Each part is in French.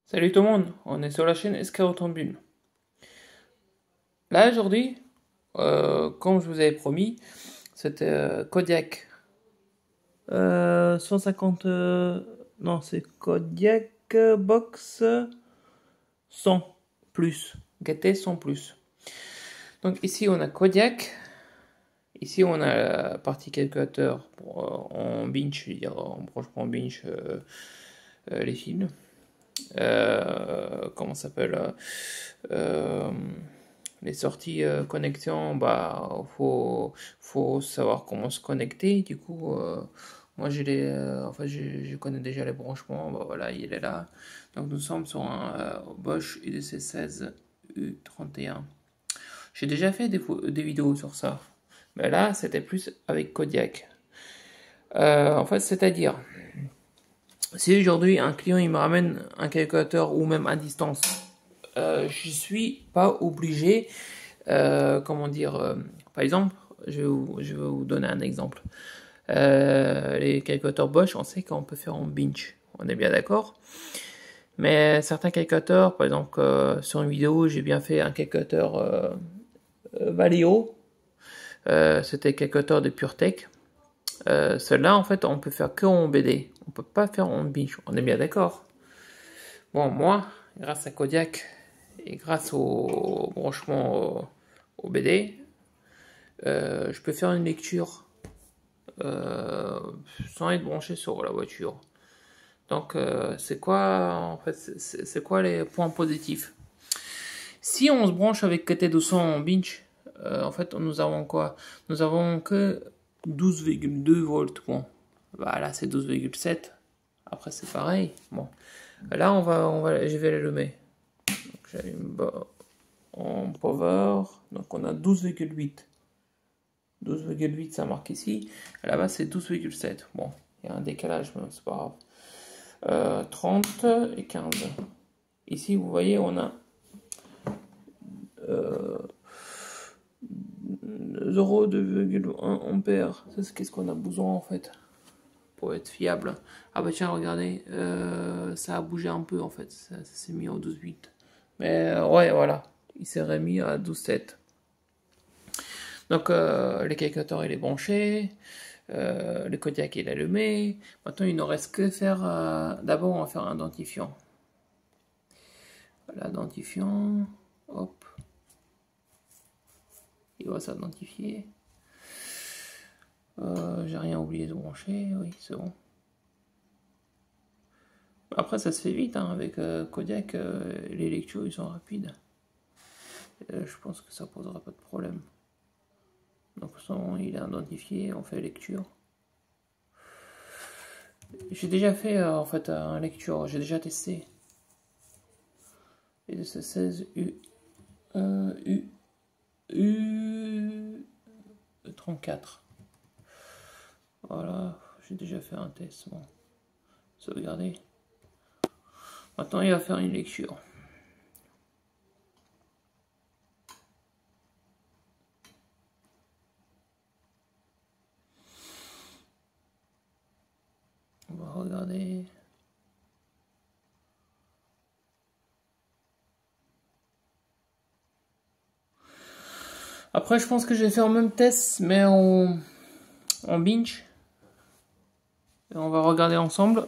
Salut tout le monde, on est sur la chaîne SK Automobile. Là aujourd'hui, comme je vous avais promis, c'était Kodiak 150, non c'est Kodiak Box 100 plus, GT 100 plus. Donc ici on a Kodiak, ici on a la partie calculateur en binge, je veux dire en branchement binge les fils. Comment ça s'appelle les sorties connexion, bah faut savoir comment se connecter. Du coup, moi je connais déjà les branchements. Bah voilà, il est là. Donc nous sommes sur un Bosch UDC16 U31. J'ai déjà fait des vidéos sur ça, mais là c'était plus avec Kodiak. En fait, c'est-à-dire, si aujourd'hui un client il me ramène un calculateur ou même à distance, je suis pas obligé, comment dire, par exemple, je vais vous donner un exemple. Les calculateurs Bosch, on sait qu'on peut faire en binge, on est bien d'accord. Mais certains calculateurs, par exemple, sur une vidéo, j'ai bien fait un calculateur Valeo, c'était calculateur de PureTech. Celui-là, en fait, on peut faire que en BD, on peut pas faire en binge, on est bien d'accord. Bon, moi, grâce à Kodiak et grâce au branchement au BD, je peux faire une lecture sans être branché sur la voiture. Donc, c'est quoi, en fait, c'est quoi les points positifs? Si on se branche avec KT200 en binge, en fait, nous avons quoi? Nous avons que 12,2 volts. Bon, bah là, c'est 12,7. Après, c'est pareil. Bon, là, je vais l'allumer. J'allume en power. Donc, on a 12,8. 12,8, ça marque ici. Là-bas, c'est 12,7. Bon, il y a un décalage, mais c'est pas grave. 30 et 15. Ici, vous voyez, on a 0,2,1 ampères. C'est qu'est-ce qu'on a besoin en fait pour être fiable. Ah bah tiens, regardez, ça a bougé un peu en fait. Ça s'est mis en 12,8. Mais ouais, voilà. Il s'est remis à 12,7. Donc les calculateurs il est branché. Le Kodiak il est allumé. Maintenant il ne reste que faire. D'abord on va faire un identifiant. Voilà, identifiant. Hop. Il va s'identifier. J'ai rien oublié de brancher. Oui, c'est bon. Après ça se fait vite hein, avec Kodiak. Les lectures ils sont rapides. Je pense que ça posera pas de problème. Donc il est identifié, on fait lecture. J'ai déjà fait en fait un lecture, j'ai déjà testé. Et c'est 16 U 34. Voilà, j'ai déjà fait un test. Bon, sauvegarder. Maintenant il va faire une lecture. On va regarder. Après, je pense que je vais faire le même test, mais en binge. Et on va regarder ensemble.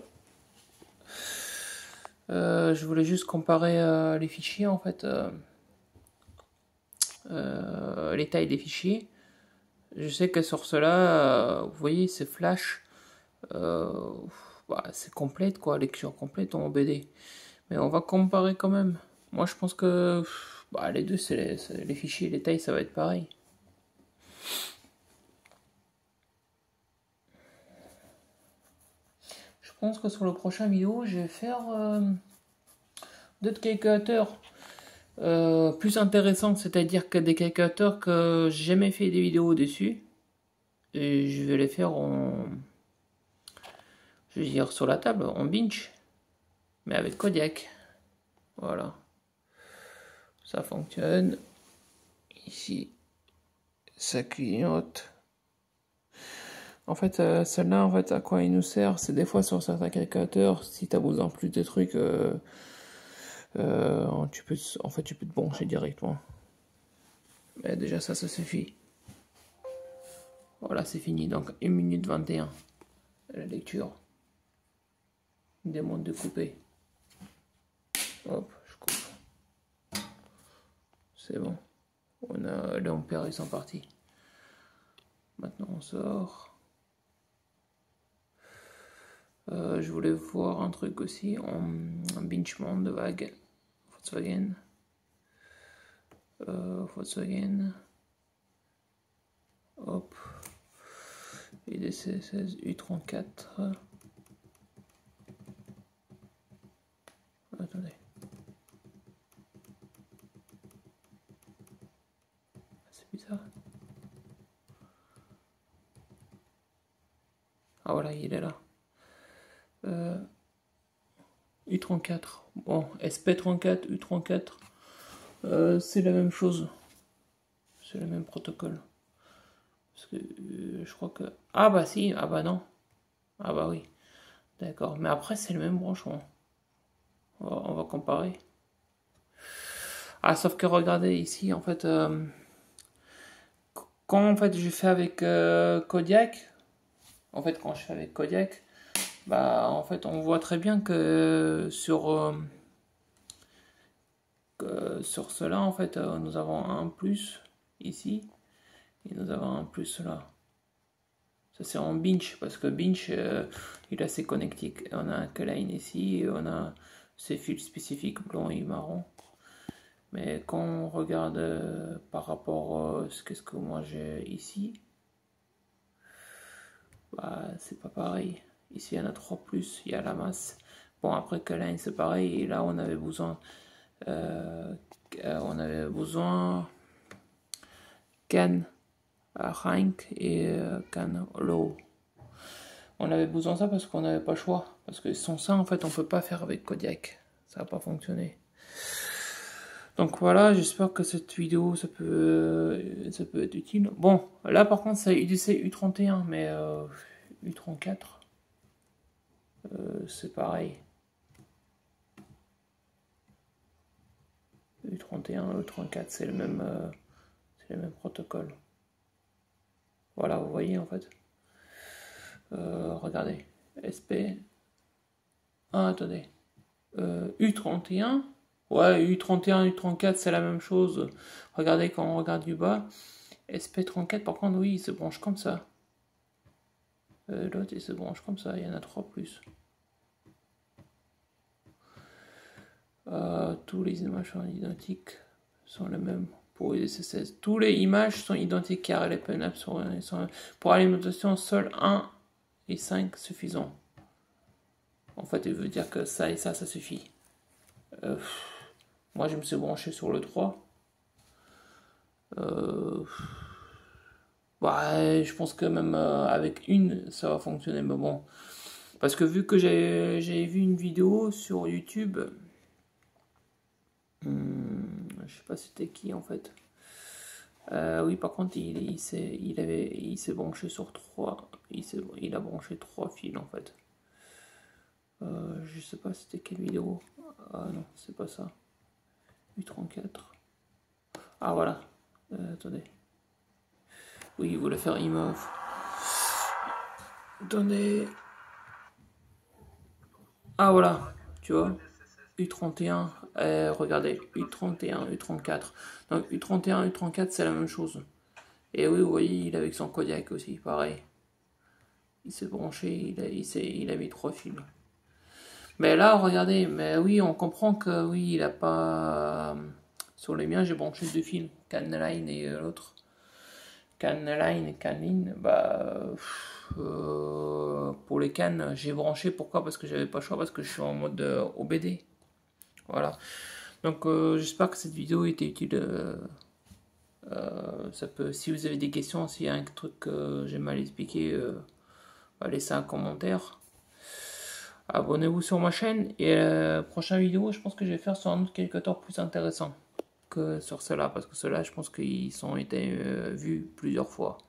Je voulais juste comparer les fichiers, en fait. Les tailles des fichiers. Je sais que sur cela, vous voyez, c'est flash. Bah, c'est complète, quoi, lecture complète en BD. Mais on va comparer quand même. Moi, je pense que bah, les deux, c'est les fichiers, les tailles, ça va être pareil. Je pense que sur le prochain vidéo, je vais faire d'autres calculateurs plus intéressants, c'est-à-dire que des calculateurs que j'ai jamais fait des vidéos dessus. Et je vais les faire je veux dire sur la table, en binge, mais avec Kodiak. Voilà. Ça fonctionne. Ici, ça clignote. En fait, celle-là, en fait, à quoi il nous sert, c'est des fois sur certains calculateurs, si tu as besoin plus de trucs, En fait, tu peux te brancher directement. Mais déjà, ça suffit. Voilà, c'est fini. Donc, 1 minute 21. La lecture. Il demande de couper. Hop, je coupe. C'est bon. On a les ampères, ils sont partis. Maintenant, on sort. Je voulais voir un truc aussi en benchmark de vague. Volkswagen. Volkswagen. Hop. IDC16 U34. Attendez. C'est bizarre. Ah voilà, il est là. U34. Bon, SP34, U34. C'est la même chose. C'est le même protocole. Parce que je crois que... Ah bah si, ah bah non. Ah bah oui. D'accord. Mais après, c'est le même branchement. On va comparer. Ah, sauf que regardez ici, en fait... quand en fait je fais avec Kodiak... En fait, quand je fais avec Kodiak... Bah, en fait, on voit très bien que sur cela, en fait, nous avons un plus ici. Et nous avons un plus là. Ça c'est en binge, parce que binge, il a ses connectiques. On a un K-line ici, et on a ses fils spécifiques blanc et marron. Mais quand on regarde par rapport à ce que moi j'ai ici, bah c'est pas pareil. Ici il y en a 3 plus, il y a la masse. Bon après K-line c'est pareil, et là on avait besoin can rank et can low. On avait besoin de ça parce qu'on n'avait pas le choix. Parce que sans ça, en fait, on peut pas faire avec Kodiak. Ça va pas fonctionner. Donc voilà, j'espère que cette vidéo, ça peut être utile. Bon, là par contre, c'est UDC U31, mais U34, c'est pareil. U31, U34, c'est le même protocole. Voilà, vous voyez en fait. Regardez, SP. Ah, attendez. U31. Ouais, U31, U34, c'est la même chose. Regardez quand on regarde du bas. SP34, par contre, oui, il se branche comme ça. L'autre, il se branche comme ça. Il y en a 3 plus. Tous les images sont identiques. Sont les mêmes pour les C16. Tous les images sont identiques car les PNAP sont pour alimentation, seul 1 et 5 suffisant. En fait, il veut dire que ça et ça suffit. Moi, je me suis branché sur le 3. Bah, je pense que même avec une, ça va fonctionner. Mais bon, parce que vu que j'ai vu une vidéo sur YouTube, je sais pas c'était qui en fait. Oui, par contre, il s'est branché sur 3. Il a branché 3 fils en fait. Je sais pas c'était quelle vidéo. Ah non, c'est pas ça. U34. Ah voilà. Attendez. Oui, il voulait faire IMOV. Attendez. Ah voilà, tu vois. U31, regardez, U31, U34. Donc U31, U34, c'est la même chose. Et oui, vous voyez, il est avec son Kodiak aussi, pareil. Il s'est branché, il a mis 3 fils. Mais là, regardez, mais oui, on comprend que oui, il a pas... Sur les miens, j'ai branché 2 fils, Canline et l'autre. Canline et Canline, bah... pour les cannes, j'ai branché, pourquoi? Parce que j'avais pas le choix, parce que je suis en mode OBD. Voilà. Donc j'espère que cette vidéo était utile. Si vous avez des questions, s'il y a un truc que j'ai mal expliqué, laissez un commentaire. Abonnez-vous sur ma chaîne et la prochaine vidéo, je pense que je vais faire sur un autre calculateur plus intéressant que sur cela, parce que ceux-là, je pense qu'ils ont été vus plusieurs fois.